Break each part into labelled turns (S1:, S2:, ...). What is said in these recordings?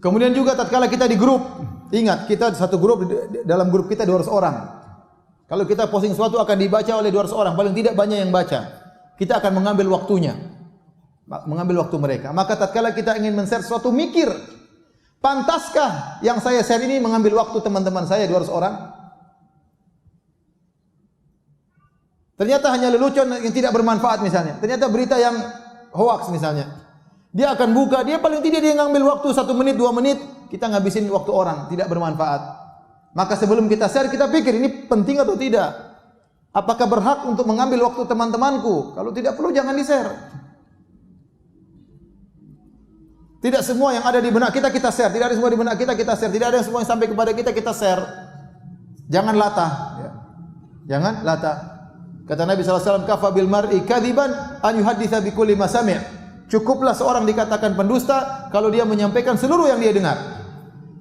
S1: Kemudian juga tatkala kita di grup, ingat kita satu grup, dalam grup kita 200 orang. Kalau kita posting sesuatu akan dibaca oleh 200 orang, paling tidak banyak yang baca. Kita akan mengambil waktunya, mengambil waktu mereka. Maka tatkala kita ingin men-share sesuatu, mikir, pantaskah yang saya share ini mengambil waktu teman-teman saya 200 orang? Ternyata hanya lelucon yang tidak bermanfaat misalnya. Ternyata berita yang hoax misalnya. Dia akan buka, dia paling tidak dia ngambil waktu 1 menit, 2 menit, kita ngabisin waktu orang, tidak bermanfaat. Maka sebelum kita share, kita pikir ini penting atau tidak. Apakah berhak untuk mengambil waktu teman-temanku? Kalau tidak perlu jangan di-share. Tidak semua yang ada di benak kita share, tidak ada semua di benak kita share, tidak ada semua yang sampai kepada kita share. Jangan latah, ya. Jangan latah. Kata Nabi SAW, kafa bil mar'i kadziban an yuhadditsa bi kulli ma sami'. Cukuplah seorang dikatakan pendusta kalau dia menyampaikan seluruh yang dia dengar.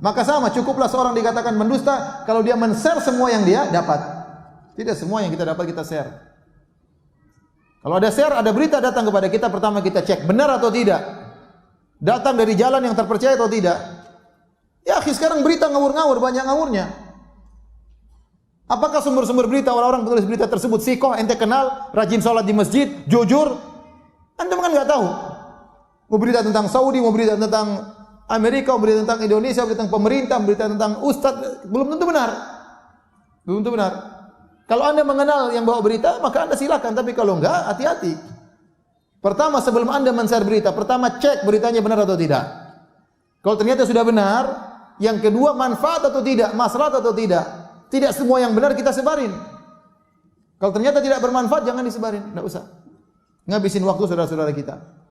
S1: Maka sama, cukuplah seorang dikatakan pendusta kalau dia men-share semua yang dia dapat. Tidak semua yang kita dapat kita share. Kalau ada share, ada berita datang kepada kita, pertama kita cek benar atau tidak. Datang dari jalan yang terpercaya atau tidak. Ya, sekarang berita ngawur-ngawur, banyak ngawurnya. Apakah sumber-sumber berita orang-orang penulis berita tersebut sikoh, ente kenal, rajin sholat di masjid, jujur? Anda kan nggak tahu. Mau berita tentang Saudi, mau berita tentang Amerika, mau berita tentang Indonesia, mau berita tentang pemerintah, mau berita tentang ustadz, belum tentu benar. Belum tentu benar. Kalau Anda mengenal yang bawa berita, maka Anda silakan. Tapi kalau enggak, hati-hati. Pertama, sebelum Anda men-share berita, pertama cek beritanya benar atau tidak. Kalau ternyata sudah benar, yang kedua manfaat atau tidak, maslahat atau tidak. Tidak semua yang benar kita sebarin. Kalau ternyata tidak bermanfaat, jangan disebarin. Tidak usah. Ngabisin waktu saudara-saudara kita.